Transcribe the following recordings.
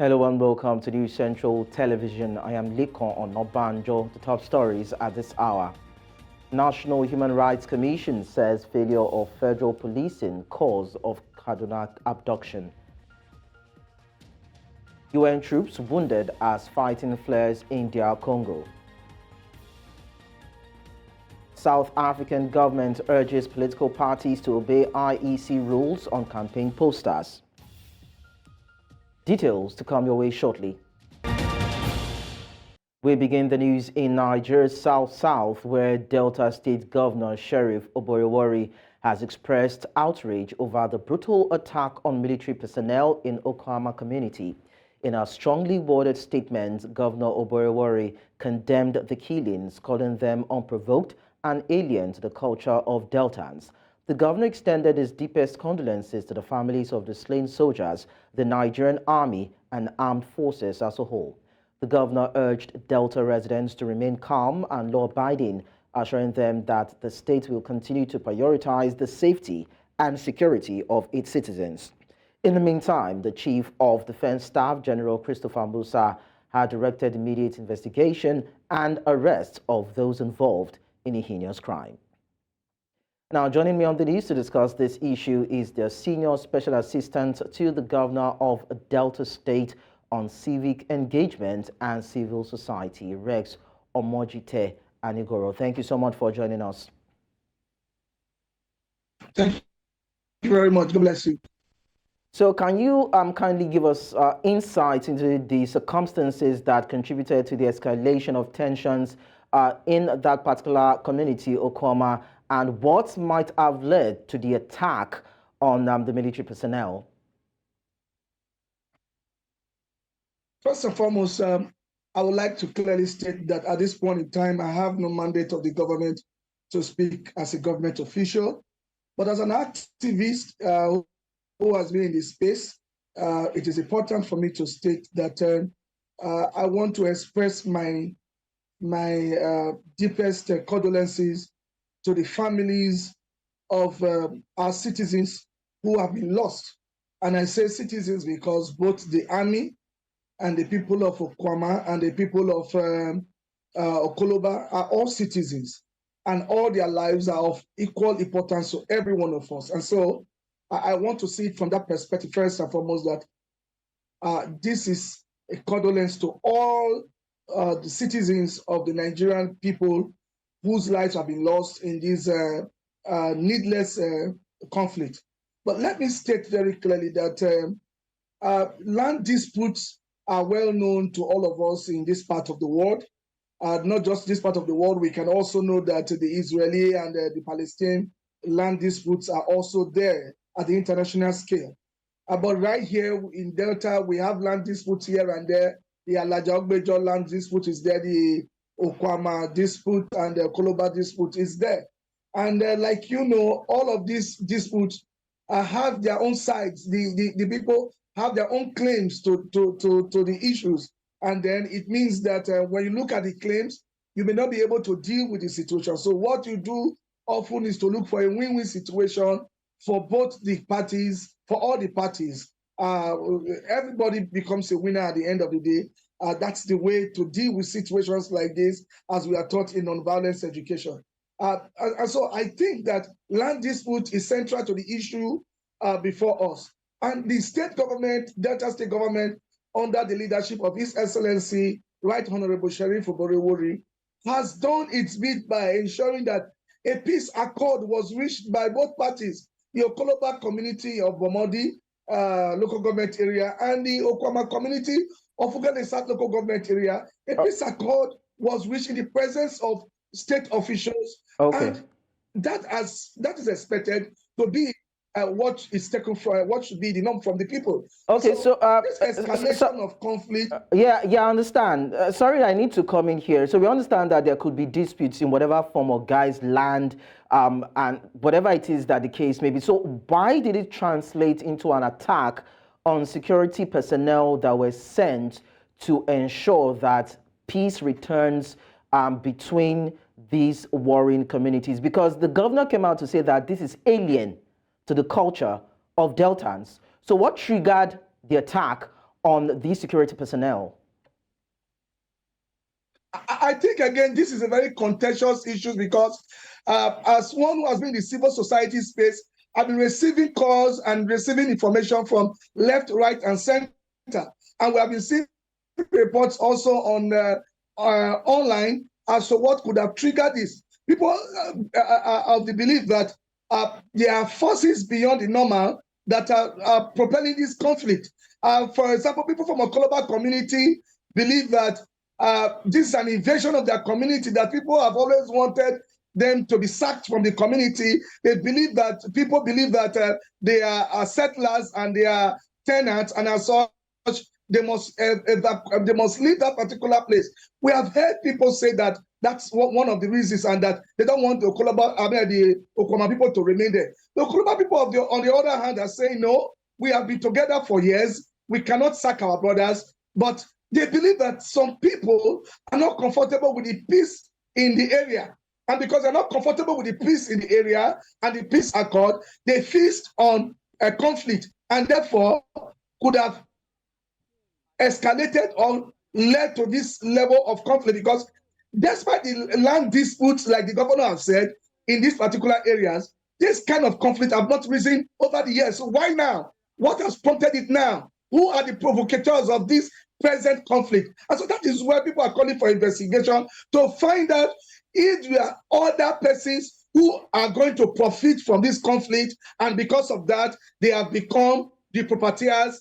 Hello and welcome to News Central Television. I am Lekan on Onabanjo. The top stories at this hour. National Human Rights Commission says failure of federal policing cause of Kaduna abduction. UN troops wounded as fighting flares in DR Congo. South African government urges political parties to obey IEC rules on campaign posters. Details to come your way shortly. We begin the news in Nigeria's South, where Delta State Governor Sheriff Oborewori has expressed outrage over the brutal attack on military personnel in Okama community. In a strongly worded statement, Governor Oborewori condemned the killings, calling them unprovoked and alien to the culture of Deltans. The governor extended his deepest condolences to the families of the slain soldiers, the Nigerian Army, and armed forces as a whole. The governor urged Delta residents to remain calm and law-abiding, assuring them that the state will continue to prioritize the safety and security of its citizens. In the meantime, the Chief of Defense Staff, General Christopher Musa, had directed immediate investigation and arrest of those involved in a heinous crime. Now, joining me on the news to discuss this issue is the Senior Special Assistant to the Governor of Delta State on Civic Engagement and Civil Society, Rex Omojite Anigoro. Thank you so much for joining us. Thank you very much. God bless you. So can you kindly give us insights into the circumstances that contributed to the escalation of tensions in that particular community, Okama, and what might have led to the attack on the military personnel? First and foremost, I would like to clearly state that at this point in time, I have no mandate of the government to speak as a government official. But as an activist who has been in this space, it is important for me to state that I want to express my deepest condolences to the families of our citizens who have been lost. And I say citizens because both the army and the people of Okwama and the people of Okoloba are all citizens, and all their lives are of equal importance to every one of us. And so I want to see it from that perspective, first and foremost, that this is a condolence to all the citizens of the Nigerian people whose lives have been lost in this needless conflict. But let me state very clearly that land disputes are well known to all of us in this part of the world. Not just this part of the world, we can also know that the Israeli and the Palestinian land disputes are also there at the international scale. But right here in Delta, we have land disputes here and there. The Alaja Ogbejo land dispute is there, the Okwama dispute and the Koloba dispute is there. And like you know, all of these disputes have their own sides. The people have their own claims to the issues. And then it means that when you look at the claims, you may not be able to deal with the situation. So what you do often is to look for a win-win situation for both the parties, for all the parties. Everybody becomes a winner at the end of the day. That's the way to deal with situations like this, as we are taught in nonviolence education. And so I think that land dispute is central to the issue before us. And the state government, Delta State government, under the leadership of His Excellency, Right Honorable Sheriff Oborewori, has done its bit by ensuring that a peace accord was reached by both parties, the Okoloba community of Bomodi local government area and the Okwama community of Uganda South local government area. A peace accord was reached in the presence of state officials, and that is expected to be what is taken from what should be the norm from the people. Okay, so this escalation of conflict. Yeah, I understand. Sorry, I need to come in here. So we understand that there could be disputes in whatever form of guys' land, and whatever it is that the case may be. So why did it translate into an attack on security personnel that were sent to ensure that peace returns between these warring communities? Because the governor came out to say that this is alien to the culture of Deltans. So what triggered the attack on these security personnel? I think, again, this is a very contentious issue because as one who has been in the civil society space, I've been receiving calls and receiving information from left, right, and center. And we have been seeing reports also on online as to what could have triggered this. People are of the belief that there are forces beyond the normal that are propelling this conflict. For example, people from a Okolaba community believe that this is an invasion of their community, that people have always wanted them to be sacked from the community. They believe that people believe that they are settlers and they are tenants, and as such, they must leave that particular place. We have heard people say that that's one of the reasons, and that they don't want the Okoma people to remain there. The Okoma people, on the other hand, are saying, no, we have been together for years. We cannot sack our brothers, but they believe that some people are not comfortable with the peace in the area. And because they're not comfortable with the peace in the area and the peace accord, they feast on a conflict, and therefore could have escalated or led to this level of conflict. Because despite the land disputes, like the governor has said, in these particular areas, this kind of conflict have not risen over the years. So why now? What has prompted it now? Who are the provocators of this present conflict? And so that is why people are calling for investigation to find out if there are other persons who are going to profit from this conflict, and because of that, they have become the propertiers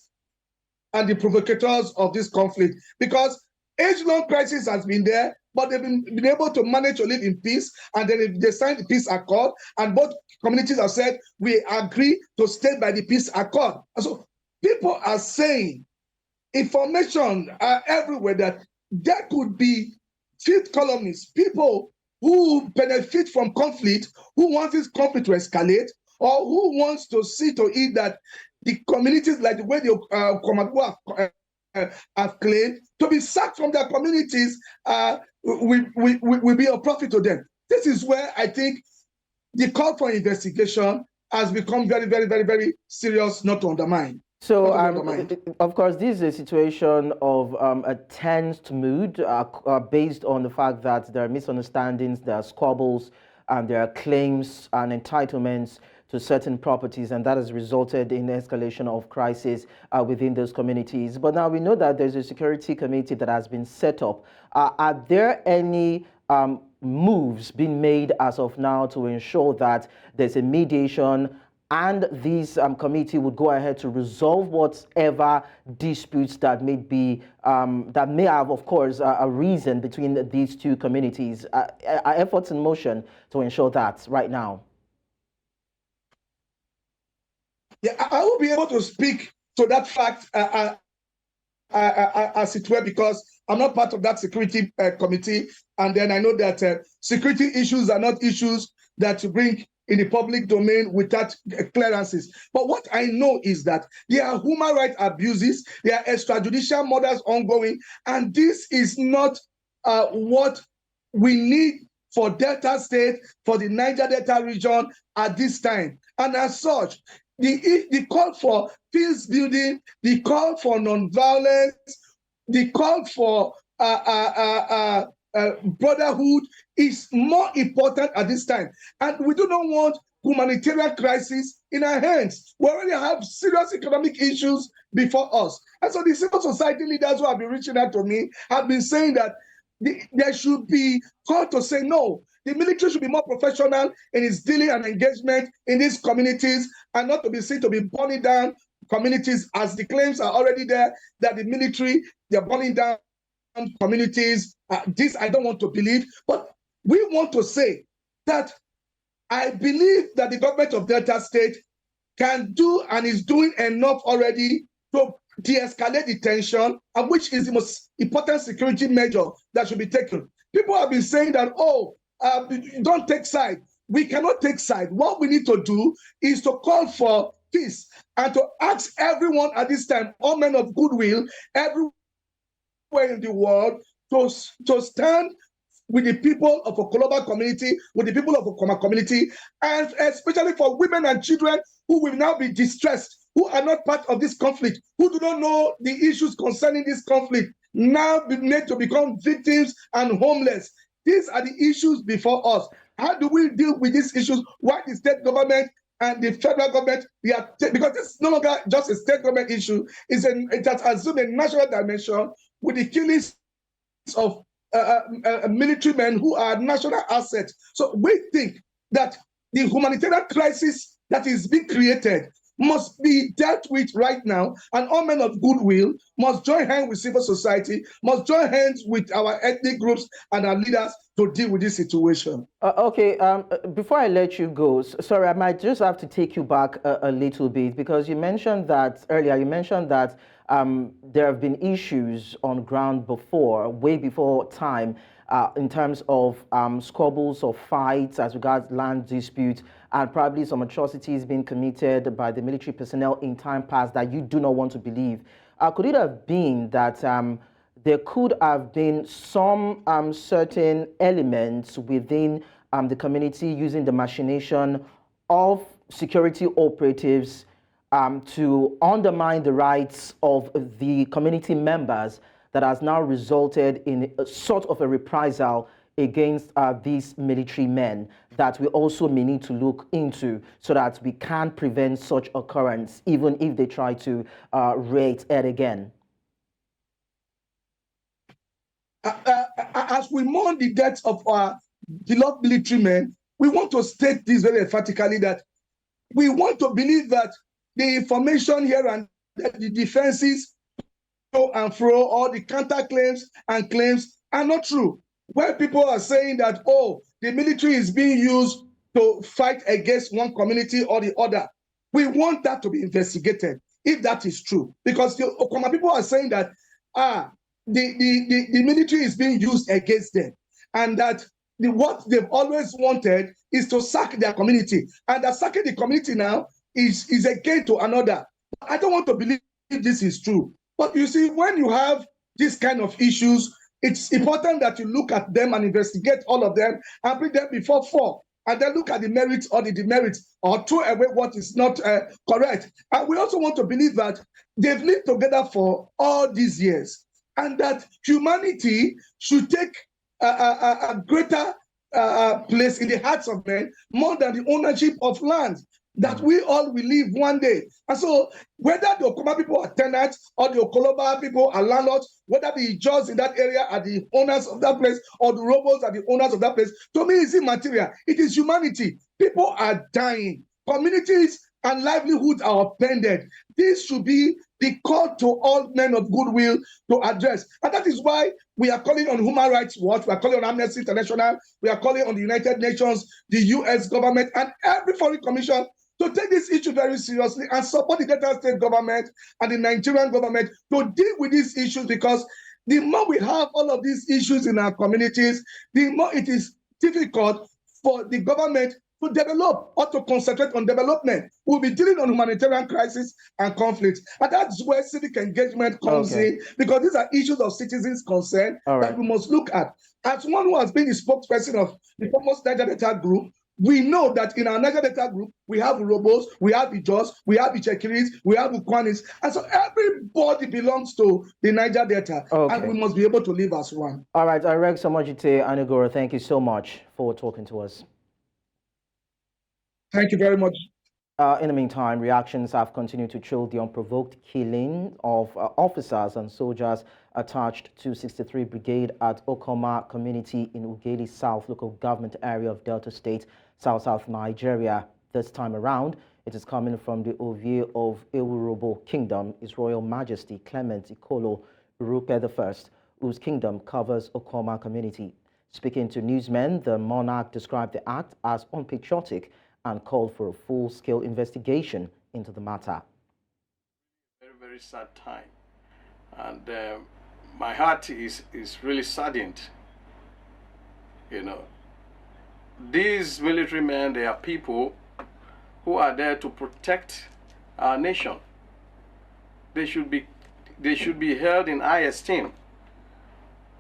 and the provocators of this conflict. Because age-long crisis has been there, but they've been able to manage to live in peace, and then they signed the peace accord, and both communities have said, we agree to stay by the peace accord. And so people are saying, information are everywhere, that there could be fifth columnists, people who benefit from conflict, who want this conflict to escalate, or who wants to see to it that the communities, like the way the Komagu have claimed, to be sacked from their communities will be a profit to them. This is where I think the call for investigation has become very, very, very, very serious, not to undermine. So, of course, this is a situation of a tensed mood based on the fact that there are misunderstandings, there are squabbles, and there are claims and entitlements to certain properties, and that has resulted in escalation of crisis within those communities. But now we know that there's a security committee that has been set up. Are there any moves being made as of now to ensure that there's a mediation and this committee would go ahead to resolve whatever disputes that may be, that may have, of course, a reason between these two communities? Are efforts in motion to ensure that right now? Yeah, I will be able to speak to that fact as it were, because I'm not part of that security committee. And then I know that security issues are not issues that you bring in the public domain without clearances. But what I know is that there are human rights abuses, there are extrajudicial murders ongoing, and this is not what we need for Delta State, for the Niger Delta region at this time. And as such, the call for peace building, the call for nonviolence, the call for brotherhood is more important at this time. And we do not want humanitarian crisis in our hands. We already have serious economic issues before us. And so the civil society leaders who have been reaching out to me have been saying that there should be call to say no. The military should be more professional in its dealing and engagement in these communities, and not to be seen to be burning down communities, as the claims are already there that the military, they're burning down communities. This I don't want to believe, but we want to say that I believe that the government of Delta State can do and is doing enough already to de-escalate the tension, and which is the most important security measure that should be taken. People have been saying that, don't take side. We cannot take side. What we need to do is to call for peace and to ask everyone at this time, all men of goodwill, everywhere in the world, to stand with the people of a Okoloba community, with the people of a Okoma community, and especially for women and children who will now be distressed, who are not part of this conflict, who do not know the issues concerning this conflict, now be made to become victims and homeless. These are the issues before us. How do we deal with these issues? Why the state government and the federal government, because it's no longer just a state government issue, it has assumed a national dimension with the killings of military men who are national assets. So we think that the humanitarian crisis that is being created must be dealt with right now, and all men of goodwill must join hands with civil society, must join hands with our ethnic groups and our leaders to deal with this situation. Okay, before I let you go, sorry, I might just have to take you back a little bit, because you mentioned that earlier, there have been issues on ground before, way before time, in terms of squabbles or fights as regards land dispute, and probably some atrocities being committed by the military personnel in time past that you do not want to believe. Could it have been that there could have been some certain elements within the community using the machination of security operatives to undermine the rights of the community members that has now resulted in a sort of a reprisal against these military men that we also may need to look into, so that we can prevent such occurrence even if they try to rear its head again? As we mourn the deaths of our beloved military men, we want to state this very emphatically, that we want to believe that the information here and the defenses to and fro, or the counterclaims and claims are not true. Where people are saying that, oh, the military is being used to fight against one community or the other, we want that to be investigated, if that is true. Because the Okoma people are saying that, the military is being used against them, and that what they've always wanted is to sack their community, and that sacking the community now is a gain to another. I don't want to believe this is true. But you see, when you have this kind of issues, it's important that you look at them and investigate all of them and bring them before four, and then look at the merits or the demerits, or throw away what is not correct. And we also want to believe that they've lived together for all these years, and that humanity should take a greater place in the hearts of men, more than the ownership of land, that we all will live one day. And so whether the Okoma people are tenants or the Okoloba people are landlords, whether the Ijaws in that area are the owners of that place or the Robos are the owners of that place, to me it's immaterial. It is humanity. People are dying. Communities and livelihoods are upended. This should be the call to all men of goodwill to address. And that is why we are calling on Human Rights Watch, we are calling on Amnesty International, we are calling on the United Nations, the US government, and every foreign commission to take this issue very seriously and support the Delta State government and the Nigerian government to deal with these issues, because the more we have all of these issues in our communities, the more it is difficult for the government to develop or to concentrate on development. We'll be dealing on humanitarian crisis and conflicts. And that's where civic engagement comes in, because these are issues of citizens' concern that we must look at. As one who has been the spokesperson of the foremost Niger Delta group, we know that in our Niger Delta group, we have Urobos, we have Ijaws, we have Ichekiris, we have Ukwanis, and so everybody belongs to the Niger Delta, and we must be able to live as one. All right, Irek Samajite Anugoro, thank you so much for talking to us. Thank you very much. In the meantime, reactions have continued to trail the unprovoked killing of officers and soldiers attached to 63 Brigade at Okoma community in Ugeli South local government area of Delta State, South Nigeria. This time around, it is coming from the Ounje of Ewurobo Kingdom, His Royal Majesty Clement Ikolo Urupe I, whose kingdom covers Okoma community. Speaking to newsmen, the monarch described the act as unpatriotic and called for a full-scale investigation into the matter. Very, very sad time. And my heart is really saddened. You know, these military men, they are people who are there to protect our nation. They should be held in high esteem.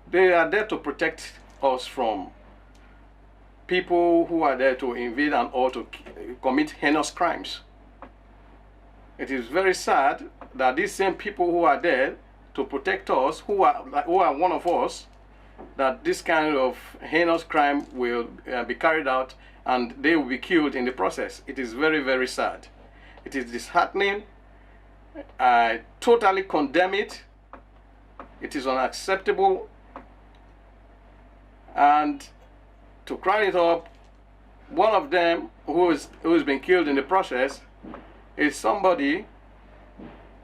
They are there to protect us from people who are there to invade and or to commit heinous crimes. It is very sad that these same people who are there to protect us, who are one of us, that this kind of heinous crime will be carried out and they will be killed in the process. It is very, very sad. It is disheartening. I totally condemn it. It is unacceptable. And to crown it up, one of them who has been killed in the process is somebody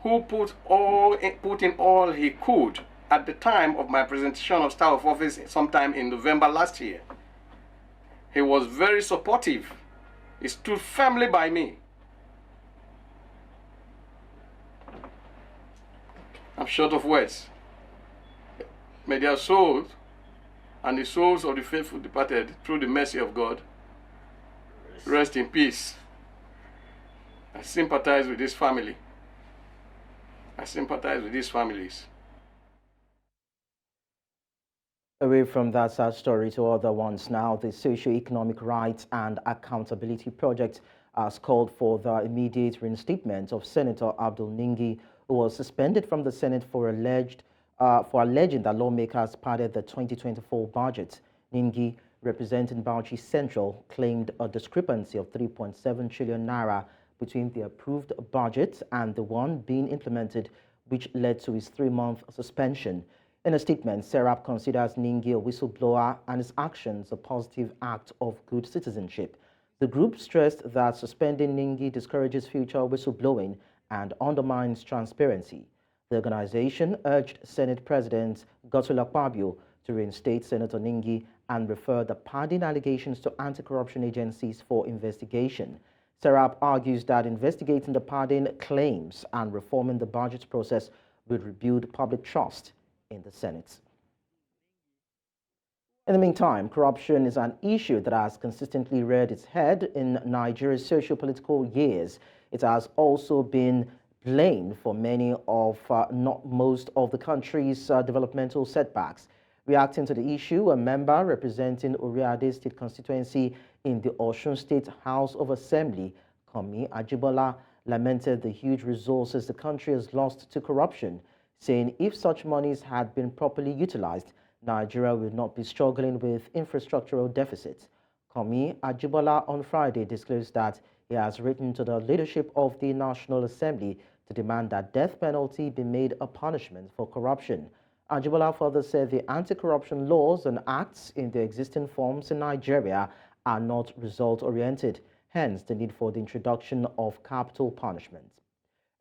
who put in all he could at the time of my presentation of Star of Office sometime in November last year. He was very supportive. He stood firmly by me. I'm short of words. May their souls and the souls of the faithful departed, through the mercy of God, rest in peace. I sympathize with this family. I sympathize with these families. Away from that sad story to other ones now, the Socio-Economic Rights and Accountability Project has called for the immediate reinstatement of Senator Abdul Ningi, who was suspended from the Senate for alleging that lawmakers padded the 2024 budget. Ningi, representing Bauchi Central, claimed a discrepancy of 3.7 trillion naira between the approved budget and the one being implemented, which led to his 3-month suspension. In a statement, Serap considers Ningi a whistleblower and his actions a positive act of good citizenship. The group stressed that suspending Ningi discourages future whistleblowing and undermines transparency. The organization urged Senate President Godswill Akpabio to reinstate Senator Ningi and refer the padding allegations to anti-corruption agencies for investigation. Serap argues that investigating the padding claims and reforming the budget process would rebuild public trust in the Senate. In the meantime, corruption is an issue that has consistently reared its head in Nigeria's socio-political years. It has also been blamed for many of, not most of the country's developmental setbacks. Reacting to the issue, a member representing Oriade State constituency in the Osun State House of Assembly, Komi Ajibola, lamented the huge resources the country has lost to corruption, saying if such monies had been properly utilized, Nigeria would not be struggling with infrastructural deficits. Komi Ajibola on Friday disclosed that he has written to the leadership of the National Assembly to demand that death penalty be made a punishment for corruption. Ajibola further said the anti-corruption laws and acts in their existing forms in Nigeria are not result-oriented, hence the need for the introduction of capital punishment.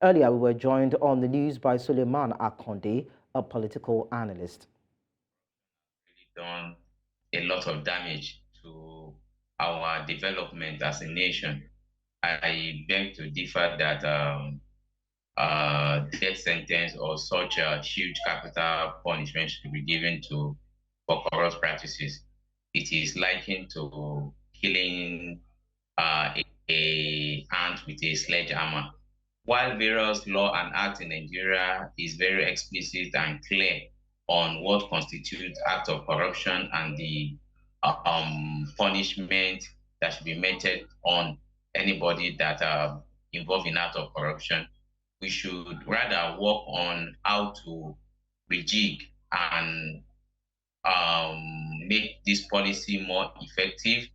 Earlier, we were joined on the news by Suleiman Akonde, a political analyst. Done a lot of damage to our development as a nation. I beg to differ that death sentence or such a huge capital punishment should be given to for corrupt practices. It is likened to killing a ant with a sledgehammer. While various law and acts in Nigeria is very explicit and clear on what constitutes act of corruption and the punishment that should be meted on anybody that involved in act of corruption, we should rather work on how to rejig and make this policy more effective,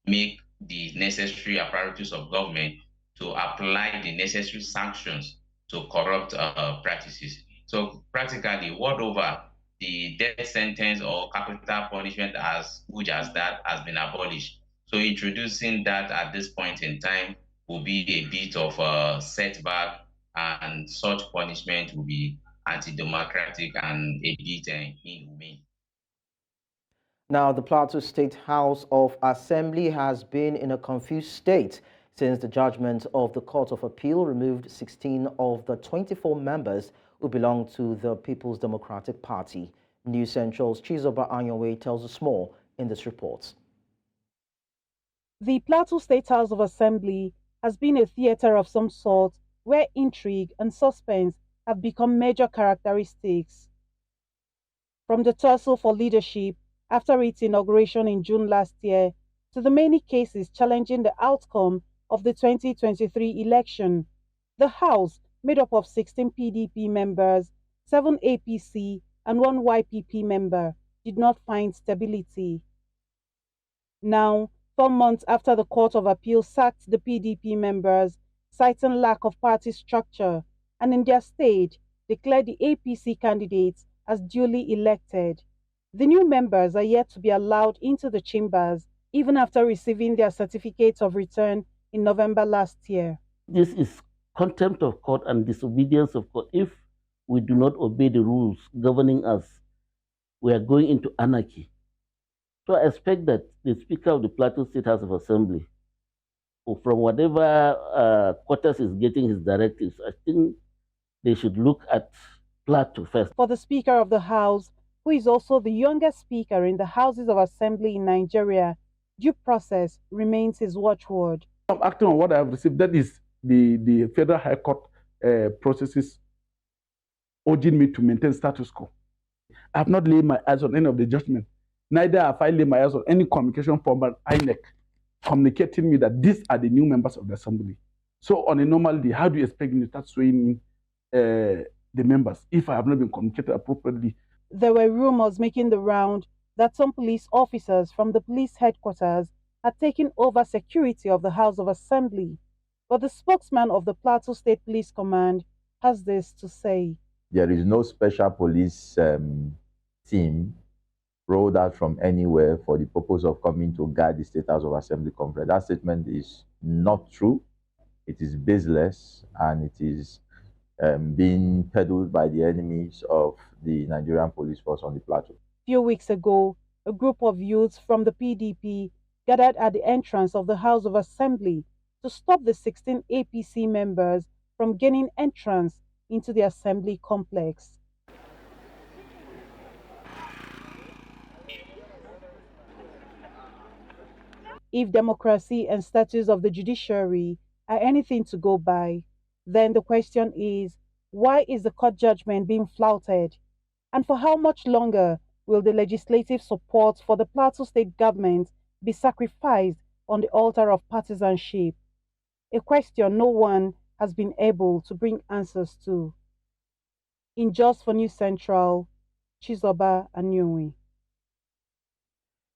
make the necessary apparatus of government to apply the necessary sanctions to corrupt practices. So practically, what over the death sentence or capital punishment as huge as that has been abolished. So introducing that at this point in time will be a bit of a setback, and such punishment will be anti-democratic and a bit inhumane. Now, the Plateau State House of Assembly has been in a confused state since the judgment of the Court of Appeal removed 16 of the 24 members who belong to the People's Democratic Party. News Central's Chizoba Anyanwe tells us more in this report. The Plateau State House of Assembly has been a theater of some sort where intrigue and suspense have become major characteristics. From the tussle for leadership after its inauguration in June last year to the many cases challenging the outcome of the 2023 election, The House, made up of 16 PDP members, 7 APC, and 1 YPP member, did not find stability. Now, 4 months after the Court of Appeal sacked the PDP members, citing lack of party structure, and in their stead declared the APC candidates as duly elected. The new members are yet to be allowed into the chambers, even after receiving their certificates of return in November last year. This is contempt of court and disobedience of court. If we do not obey the rules governing us, we are going into anarchy. So I expect that the Speaker of the Plateau State House of Assembly, or from whatever quarters is getting his directives, I think they should look at Plateau first. For the Speaker of the House, who is also the youngest Speaker in the Houses of Assembly in Nigeria, due process remains his watchword. I'm acting on what I have received. That is the Federal High Court processes urging me to maintain status quo. I have not laid my eyes on any of the judgment. Neither have I laid my eyes on any communication from INEC communicating me that these are the new members of the assembly. So on a normal day, how do you expect me to start swaying the members if I have not been communicated appropriately? There were rumors making the round that some police officers from the police headquarters had taken over security of the House of Assembly. But the spokesman of the Plateau State Police Command has this to say. There is no special police team rolled out from anywhere for the purpose of coming to guard the State House of Assembly conference. That statement is not true. It is baseless, and it is being peddled by the enemies of the Nigerian police force on the plateau. A few weeks ago, a group of youths from the PDP gathered at the entrance of the House of Assembly to stop the 16 APC members from gaining entrance into the Assembly complex. If democracy and status of the judiciary are anything to go by, then the question is, why is the court judgment being flouted? And for how much longer will the legislative support for the Plateau State government be sacrificed on the altar of partisanship? A question no one has been able to bring answers to. In Just for News Central, Chizoba Anyonwe.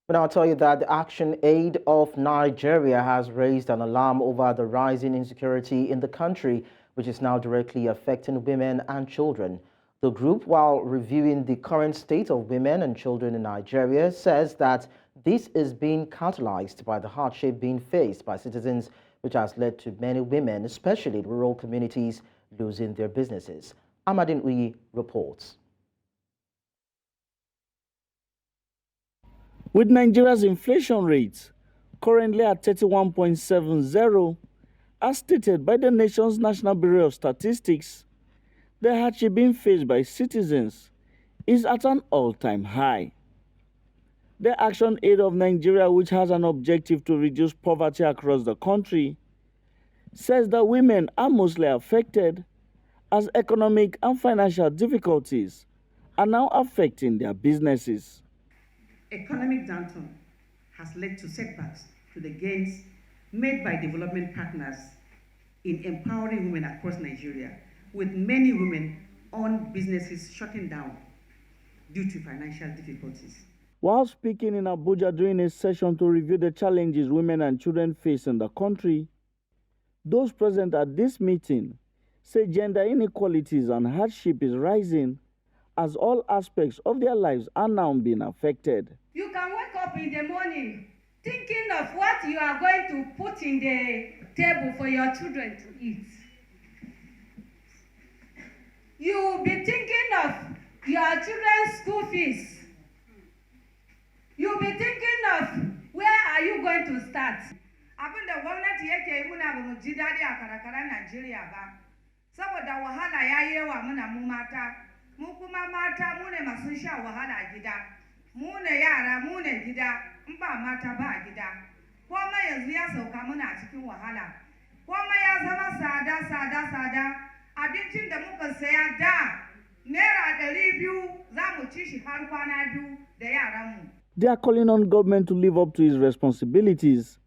But I'll tell you that the Action Aid of Nigeria has raised an alarm over the rising insecurity in the country, which is now directly affecting women and children. The group, while reviewing the current state of women and children in Nigeria, says that this is being catalyzed by the hardship being faced by citizens, which has led to many women, especially in rural communities, losing their businesses. Amadin Uyi reports. With Nigeria's inflation rate currently at 31.70, as stated by the nation's National Bureau of Statistics, the hardship being faced by citizens is at an all-time high. The Action Aid of Nigeria, which has an objective to reduce poverty across the country, says that women are mostly affected as economic and financial difficulties are now affecting their businesses. Economic downturn has led to setbacks to the gains made by development partners in empowering women across Nigeria, with many women-owned businesses shutting down due to financial difficulties. While speaking in Abuja during a session to review the challenges women and children face in the country, those present at this meeting say gender inequalities and hardship is rising as all aspects of their lives are now being affected. You can wake up in the morning thinking of what you are going to put in the table for your children to eat. You will be thinking of your children's school fees. You will be thinking of where are you going to start. Abin da gwamnati yake yi muna ba mu ji daɗi a karkarar Najeriya ba, saboda wahala ya yi yawa muna mu mata. Mu kuma mata mu ne masu sha wahala gida, mu ne yara mu ne gida, in ba mata ba gida. Komai yanzu ya sauka muna cikin wahala, komai ya zama sada, abincin da muka saya da naira 200 za mu ci shi har kwana 2 da yaranmu. They are calling on government to live up to its responsibilities,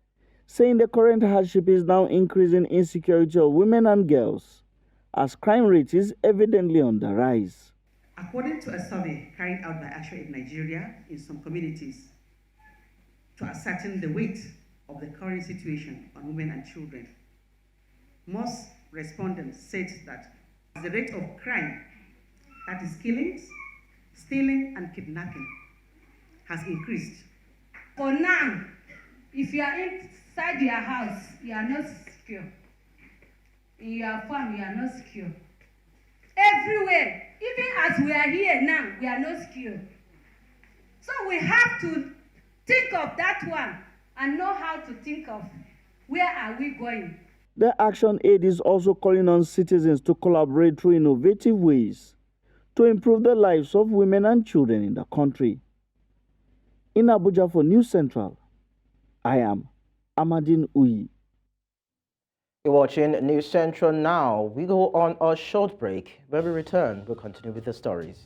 saying the current hardship is now increasing insecurity of women and girls, as crime rate is evidently on the rise. According to a survey carried out by ActionAid Nigeria in some communities to ascertain the weight of the current situation on women and children, most respondents said that the rate of crime, that is killings, stealing, and kidnapping, has increased. For now, if you are inside your house, you are not secure. In your farm, you are not secure. Everywhere, even as we are here now, we are not secure. So we have to think of that one and know how to think of where are we going. The ActionAid is also calling on citizens to collaborate through innovative ways to improve the lives of women and children in the country. In Abuja for News Central, I am Amadin Uyi. You're watching News Central now. We go on a short break. When we return, we'll continue with the stories.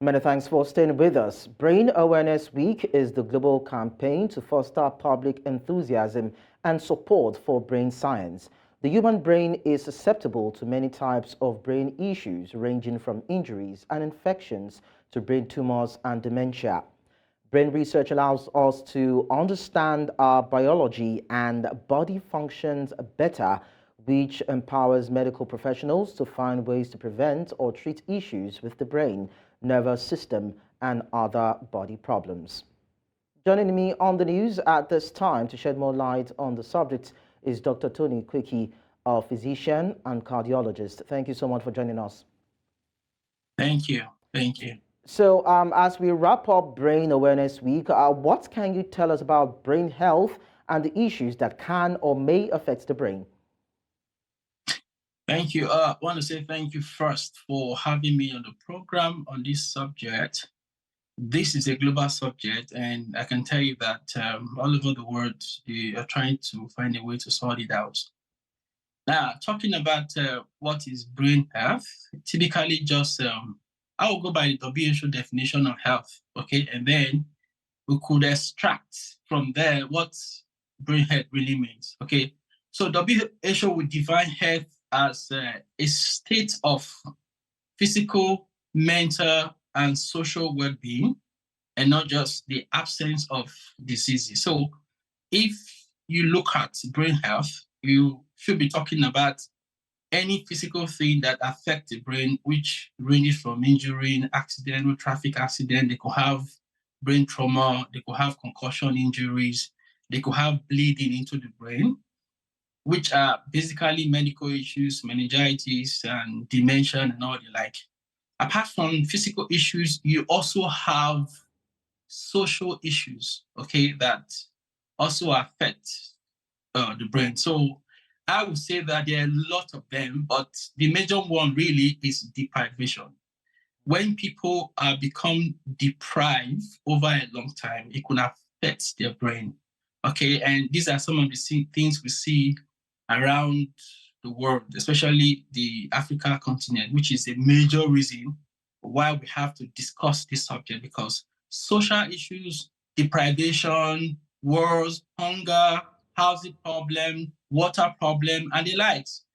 Many thanks for staying with us. Brain Awareness Week is the global campaign to foster public enthusiasm and support for brain science. The human brain is susceptible to many types of brain issues, ranging from injuries and infections to brain tumors and dementia. Brain research allows us to understand our biology and body functions better, which empowers medical professionals to find ways to prevent or treat issues with the brain, nervous system, and other body problems. Joining me on the news at this time to shed more light on the subject is Dr. Tony Quickie, a physician and cardiologist. Thank you so much for joining us. Thank you. Thank you. So as we wrap up Brain Awareness Week, what can you tell us about brain health and the issues that can or may affect the brain? Thank you. I want to say thank you first for having me on the program on this subject. This is a global subject, and I can tell you that all over the world, they are trying to find a way to sort it out. Now, talking about what is brain health, typically just, I will go by the WHO definition of health, okay? And then we could extract from there what brain health really means, okay? So WHO would define health as a state of physical, mental, and social well-being, and not just the absence of diseases. So if you look at brain health, you should be talking about any physical thing that affects the brain, which ranges from injury, accident, traffic accident. They could have brain trauma, they could have concussion injuries, they could have bleeding into the brain, which are basically medical issues, meningitis, and dementia, and all the like. Apart from physical issues, you also have social issues, okay, that also affect the brain. So I would say that there are a lot of them, but the major one really is deprivation. When people become deprived over a long time, it could affect their brain, okay? And these are some of the things we see around the world, especially the Africa continent, which is a major reason why we have to discuss this subject, because social issues, deprivation, wars, hunger, housing problem, water problem, and the likes,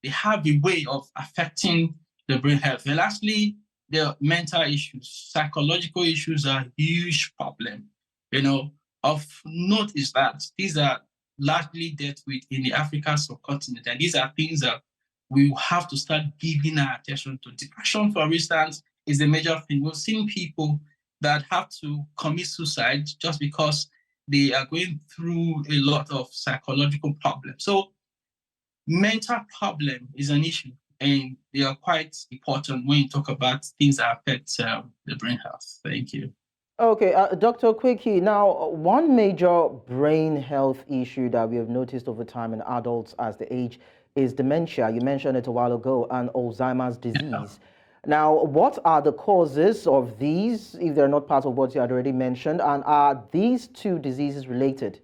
they have a way of affecting the brain health. And lastly, the mental issues, psychological issues are a huge problem. You know, of note is that these are largely dealt with in the African subcontinent, and these are things that we have to start giving our attention to. Depression, for instance, is a major thing. We've seen people that have to commit suicide just because they are going through a lot of psychological problems. So mental problem is an issue, and they are quite important when you talk about things that affect the brain health. Thank you. Okay, Dr. Quickie, now one major brain health issue that we have noticed over time in adults as they age is dementia. You mentioned it a while ago, and Alzheimer's disease. Yeah. Now, what are the causes of these, if they're not part of what you had already mentioned, and are these two diseases related?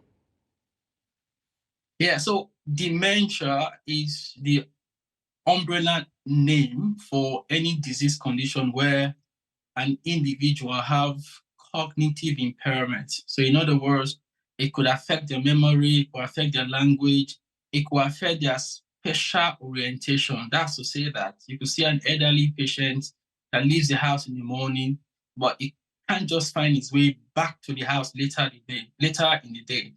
Yeah, so dementia is the umbrella name for any disease condition where an individual have cognitive impairment. So in other words, It could affect their memory, it could affect their language, it could affect their special orientation. That's to say that you could see an elderly patient that leaves the house in the morning, but it can't just find its way back to the house later in the day.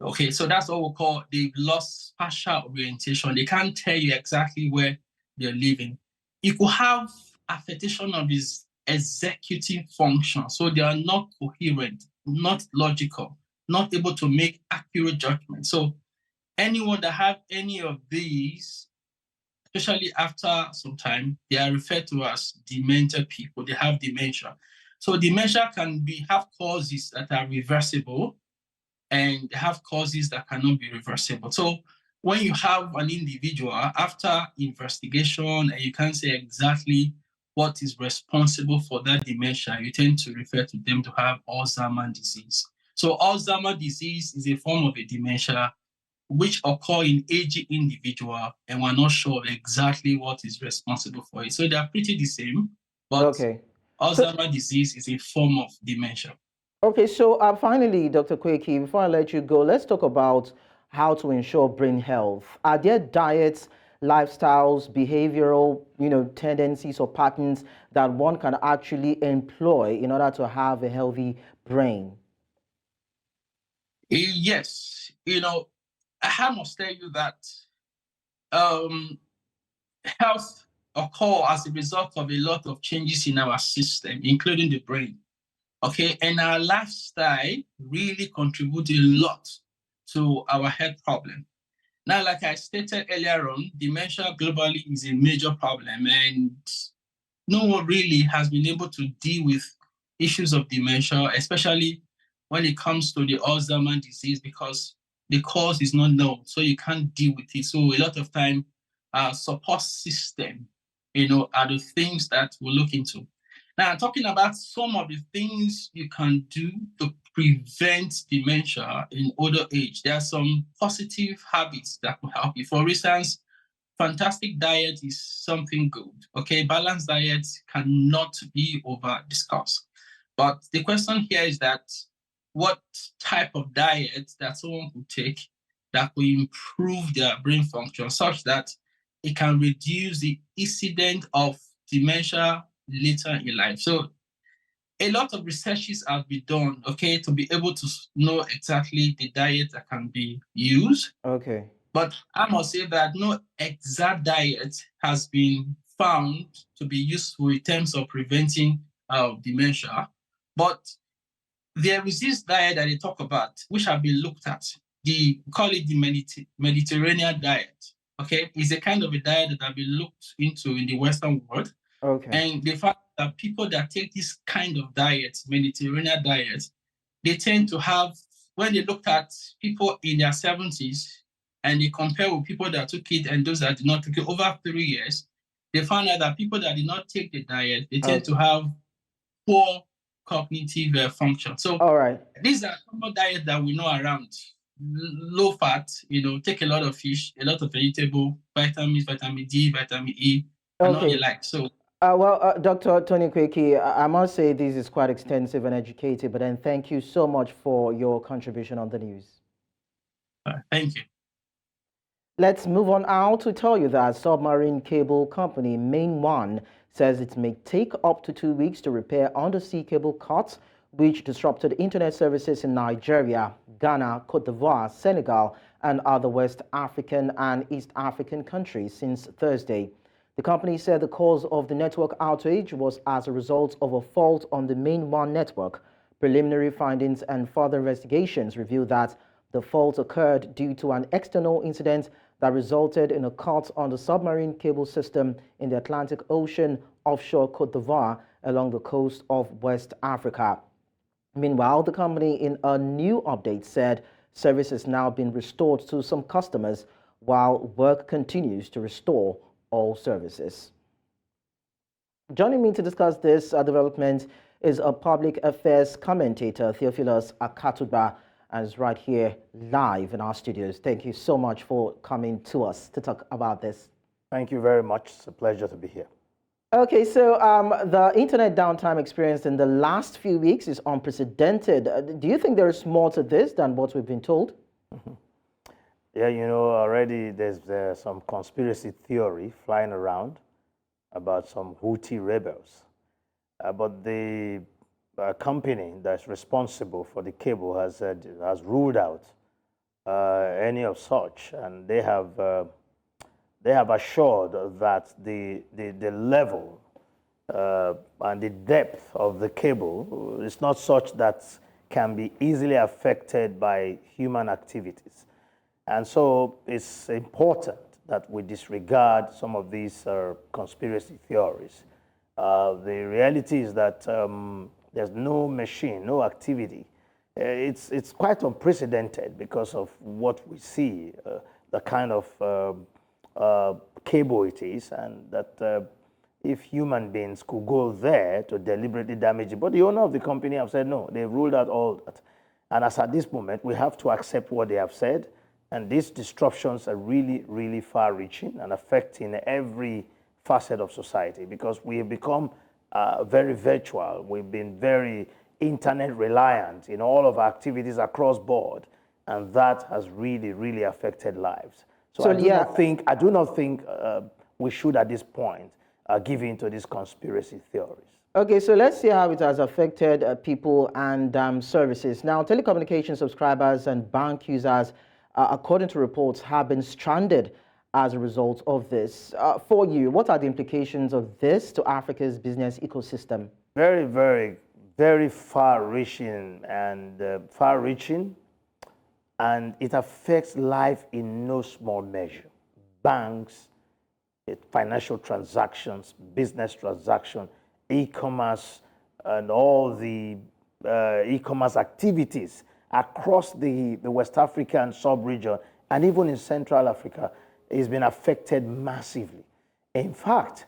Okay, so that's what we call they've lost spatial orientation. They can't tell you exactly where they're living. It could have affectation of his executive function. So they are not coherent, not logical, not able to make accurate judgments. So anyone that have any of these, especially after some time, they are referred to as demented people. They have dementia. So dementia can have causes that are reversible and have causes that cannot be reversible. So when you have an individual after investigation and you can't say exactly what is responsible for that dementia, you tend to refer to them to have Alzheimer's disease. So Alzheimer's disease is a form of a dementia which occur in aging individual, and we're not sure exactly what is responsible for it. So they are pretty the same, but Okay. Alzheimer's disease is a form of dementia. Okay, so finally, Dr. Kweki, before I let you go, let's talk about how to ensure brain health. Are there diets, lifestyles, behavioral, tendencies or patterns that one can actually employ in order to have a healthy brain? Yes, I must tell you that health occur as a result of a lot of changes in our system, including the brain. Okay, and our lifestyle really contributes a lot to our health problem. Now, like I stated earlier on, dementia globally is a major problem, and no one really has been able to deal with issues of dementia, especially when it comes to the Alzheimer's disease, because the cause is not known, so you can't deal with it. So a lot of time, support system, are the things that we'll look into. Now, talking about some of the things you can do to prevent dementia in older age, there are some positive habits that will help you. For instance, fantastic diet is something good. Okay, balanced diet cannot be over discussed. But the question here is that what type of diet that someone could take that will improve their brain function such that it can reduce the incidence of dementia later in life. So a lot of researches have been done, okay, to be able to know exactly the diet that can be used. Okay. But I must say that no exact diet has been found to be useful in terms of preventing dementia. But there is this diet that they talk about, which have been looked at. We call it the Mediterranean diet. Okay, it's a kind of a diet that have been looked into in the Western world. Okay. And they found that people that take this kind of diet, Mediterranean diet, they tend to have, when they looked at people in their 70s and they compare with people that took it and those that did not take it over 3 years, they found out that people that did not take the diet, they tend to have poor cognitive function. So all right, these are common diets that we know around. Low fat, take a lot of fish, a lot of vegetable, vitamins, vitamin D, vitamin E, and all the like. So Dr. Tony Kweki, I must say this is quite extensive and educated, but then thank you so much for your contribution on the news. Thank you. Let's move on now to tell you that submarine cable company Main One says it may take up to 2 weeks to repair undersea cable cuts which disrupted internet services in Nigeria, Ghana, Cote d'Ivoire, Senegal, and other West African and East African countries since Thursday. The company said the cause of the network outage was as a result of a fault on the Main One network. Preliminary findings and further investigations reveal that the fault occurred due to an external incident that resulted in a cut on the submarine cable system in the Atlantic Ocean offshore Cote d'Ivoire along the coast of West Africa. Meanwhile, the company in a new update said service has now been restored to some customers while work continues to restore all services. Joining me to discuss this development is a public affairs commentator, Theophilus Akatuba, and is right here live in our studios. Thank you so much for coming to us to talk about this. Thank you very much. It's a pleasure to be here. Okay, so the internet downtime experienced in the last few weeks is unprecedented. Do you think there is more to this than what we've been told? Yeah, you know, already there's some conspiracy theory flying around about some Houthi rebels. But the company that's responsible for the cable has ruled out any of such, and they have assured that the level and the depth of the cable is not such that can be easily affected by human activities. And so it's important that we disregard some of these conspiracy theories. The reality is that there's no machine, no activity. It's quite unprecedented because of what we see, the kind of cable it is, and that if human beings could go there to deliberately damage it. But the owner of the company have said no, they've ruled out all that. And as at this moment, we have to accept what they have said. And these disruptions are really, really far-reaching and affecting every facet of society because we have become very virtual. We've been very internet reliant in all of our activities across board, and that has really, really affected lives. So I do not think we should at this point give in to these conspiracy theories. Okay, so let's see how it has affected people and services. Now, telecommunication subscribers and bank users, according to reports, have been stranded as a result of this. For you, what are the implications of this to Africa's business ecosystem? Very, very, very far-reaching, and it affects life in no small measure. Banks, financial transactions, business transactions, e-commerce, and all the e-commerce activities across the West African sub-region and even in Central Africa has been affected massively. In fact,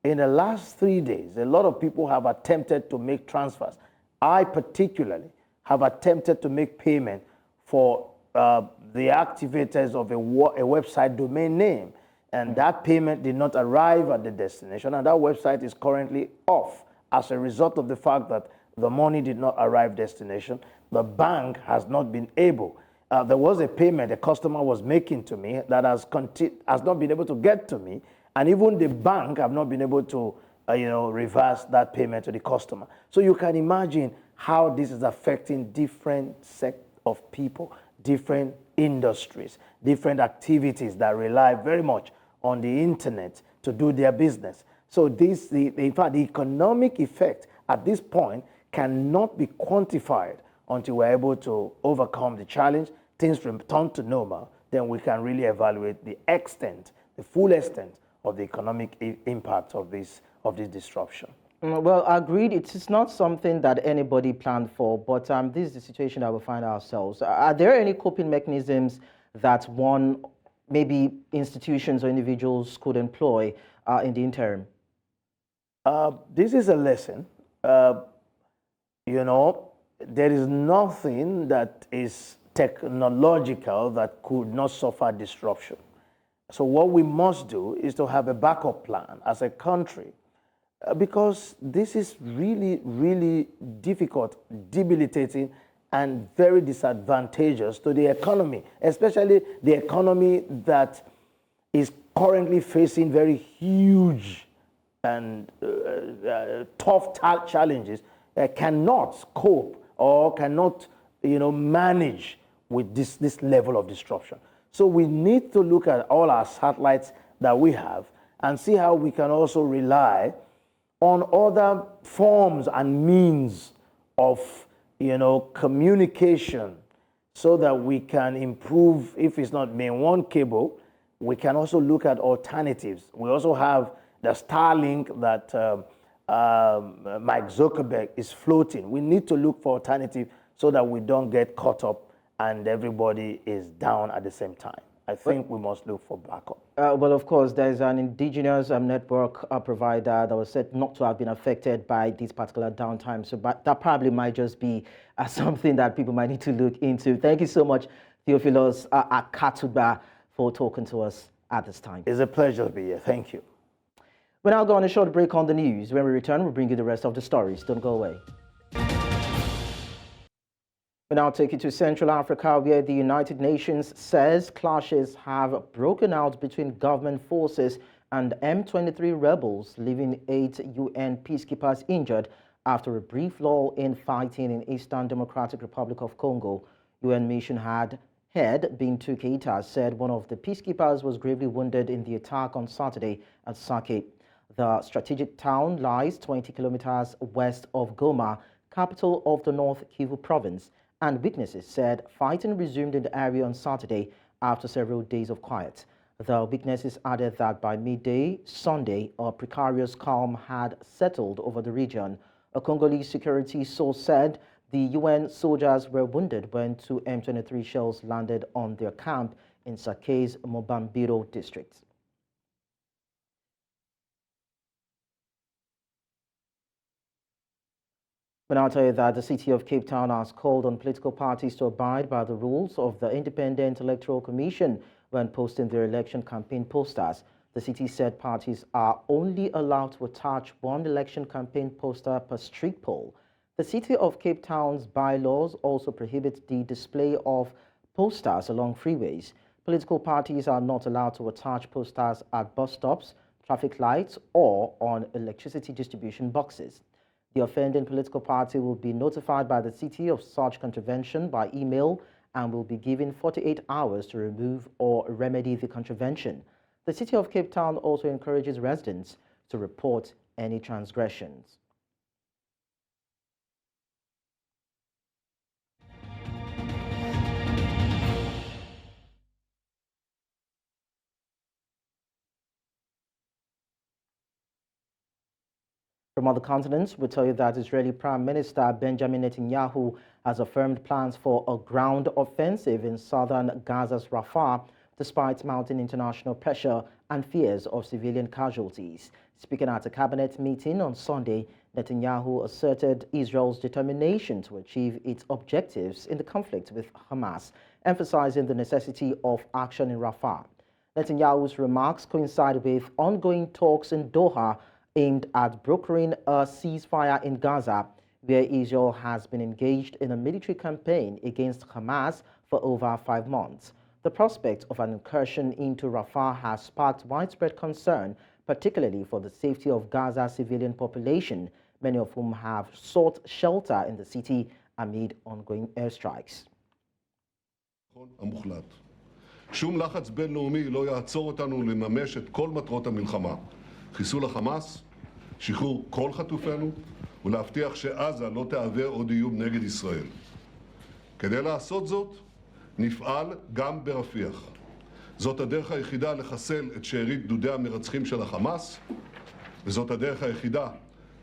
in the last 3 days, a lot of people have attempted to make transfers. I particularly have attempted to make payment for the activators of a website domain name, and that payment did not arrive at the destination, and that website is currently off as a result of the fact that the money did not arrive destination. The bank has not been able. There was a payment a customer was making to me that has not been able to get to me, and even the bank have not been able to reverse that payment to the customer. So you can imagine how this is affecting different sets of people, different industries, different activities that rely very much on the internet to do their business. So in fact, the economic effect at this point cannot be quantified until we're able to overcome the challenge, things return to normal, then we can really evaluate the extent, the full extent of the economic impact of this disruption. Well, agreed. It is not something that anybody planned for, but this is the situation that we find ourselves. Are there any coping mechanisms that maybe institutions or individuals could employ in the interim? This is a lesson. There is nothing that is technological that could not suffer disruption. So what we must do is to have a backup plan as a country, because this is really, really difficult, debilitating, and very disadvantageous to the economy, especially the economy that is currently facing very huge and tough challenges, cannot cope or cannot, manage with this level of disruption. So we need to look at all our satellites that we have and see how we can also rely on other forms and means of, communication so that we can improve. If it's not main one cable, we can also look at alternatives. We also have the Starlink that Mike Zuckerberg is floating. We need to look for alternatives so that we don't get caught up and everybody is down at the same time. I think we must look for backup. Well, of course, there's an indigenous network provider that was said not to have been affected by this particular downtime. So that probably might just be something that people might need to look into. Thank you so much, Theophilus Akatuba, for talking to us at this time. It's a pleasure to be here. Thank you. We're now going on a short break on the news. When we return, we'll bring you the rest of the stories. Don't go away. We now take you to Central Africa, where the United Nations says clashes have broken out between government forces and M23 rebels, leaving 8 UN peacekeepers injured after a brief lull in fighting in Eastern Democratic Republic of Congo. UN mission head Bintu Keita said one of the peacekeepers was gravely wounded in the attack on Saturday at Sake. The strategic town lies 20 kilometers west of Goma, capital of the North Kivu province, and witnesses said fighting resumed in the area on Saturday after several days of quiet. The witnesses added that by midday Sunday, a precarious calm had settled over the region. A Congolese security source said the UN soldiers were wounded when 2 M23 shells landed on their camp in Sake's Mobambiro district. But I'll tell you that the city of Cape Town has called on political parties to abide by the rules of the Independent Electoral Commission when posting their election campaign posters. The city said parties are only allowed to attach one election campaign poster per street poll. The city of Cape Town's bylaws also prohibit the display of posters along freeways. Political parties are not allowed to attach posters at bus stops, traffic lights, or on electricity distribution boxes. The offending political party will be notified by the city of such contravention by email and will be given 48 hours to remove or remedy the contravention. The city of Cape Town also encourages residents to report any transgressions. From other continents, we tell you that Israeli Prime Minister Benjamin Netanyahu has affirmed plans for a ground offensive in southern Gaza's Rafah, despite mounting international pressure and fears of civilian casualties. Speaking at a cabinet meeting on Sunday, Netanyahu asserted Israel's determination to achieve its objectives in the conflict with Hamas, emphasizing the necessity of action in Rafah. Netanyahu's remarks coincide with ongoing talks in Doha aimed at brokering a ceasefire in Gaza, where Israel has been engaged in a military campaign against Hamas for over 5 months. The prospect of an incursion into Rafah has sparked widespread concern, particularly for the safety of Gaza's civilian population, many of whom have sought shelter in the city amid ongoing airstrikes. שום לחץ בינלאומי לא יעצור אותנו לממש את כל מטרות המלחמה. חיסול החמאס, שחרור כל חטופינו, ולהבטיח שעזה לא תהווה עוד איום נגד ישראל. כדי לעשות זאת, נפעל גם ברפיח. זאת הדרך היחידה לחסל את שארית גדודי המרצחים של החמאס, וזאת הדרך היחידה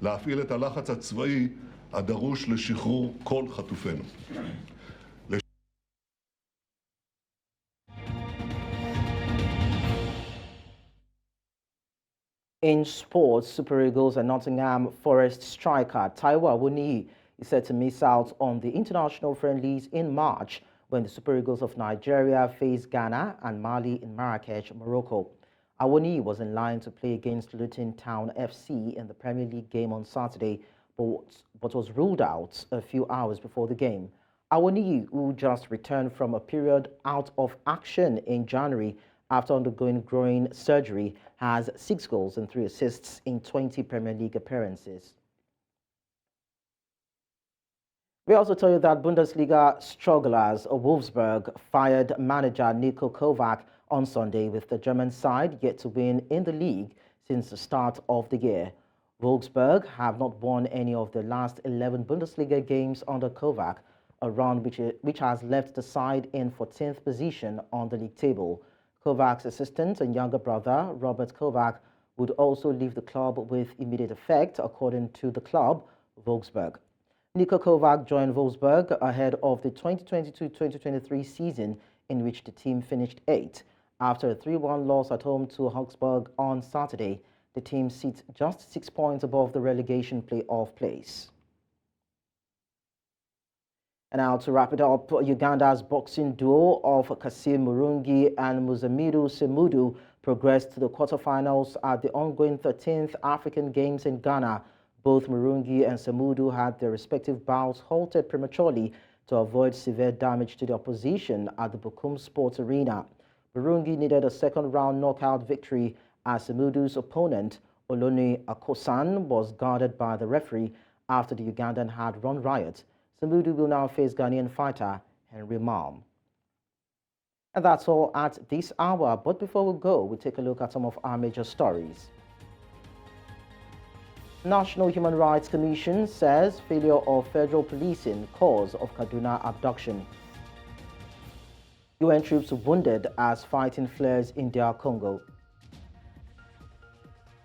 להפעיל את הלחץ הצבאי הדרוש לשחרור כל חטופינו. In sports, Super Eagles and Nottingham Forest striker Taiwo Awoniyi is set to miss out on the international friendlies in March when the Super Eagles of Nigeria face Ghana and Mali in Marrakech, Morocco. Awoniyi was in line to play against Luton Town FC in the Premier League game on Saturday, but was ruled out a few hours before the game. Awoniyi, who just returned from a period out of action in January after undergoing groin surgery, has 6 goals and 3 assists in 20 Premier League appearances. We also tell you that Bundesliga strugglers Wolfsburg fired manager Niko Kovac on Sunday, with the German side yet to win in the league since the start of the year. Wolfsburg have not won any of the last 11 Bundesliga games under Kovac, a run which has left the side in 14th position on the league table. Kovac's assistant and younger brother, Robert Kovac, would also leave the club with immediate effect, according to the club, Wolfsburg. Niko Kovac joined Wolfsburg ahead of the 2022-2023 season, in which the team finished 8th. After a 3-1 loss at home to Augsburg on Saturday, the team sits just 6 points above the relegation playoff place. And now to wrap it up, Uganda's boxing duo of Kasim Murungi and Muzamiru Semudu progressed to the quarterfinals at the ongoing 13th African Games in Ghana. Both Murungi and Samudu had their respective bouts halted prematurely to avoid severe damage to the opposition at the Bukum Sports Arena. Murungi needed a second-round knockout victory as Samudu's opponent, Oloni Akosan, was guarded by the referee after the Ugandan had run riot. Samudu will now face Ghanaian fighter Henry Malm. And that's all at this hour. But before we go, we'll take a look at some of our major stories. National Human Rights Commission says failure of federal policing cause of Kaduna abduction. UN troops wounded as fighting flares in DR Congo.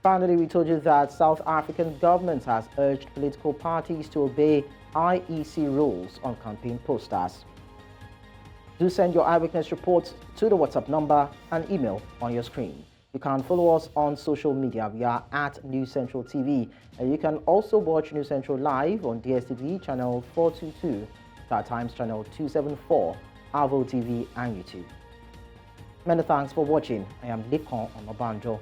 Finally, we told you that South African government has urged political parties to obey IEC rules on campaign posters. Do send your eyewitness reports to the WhatsApp number and email on your screen. You can follow us on social media. We are at News Central TV. And you can also watch News Central live on DSTV channel 422, Star Times channel 274, Avo TV and YouTube. Many thanks for watching. I am Lekan Onabanjo.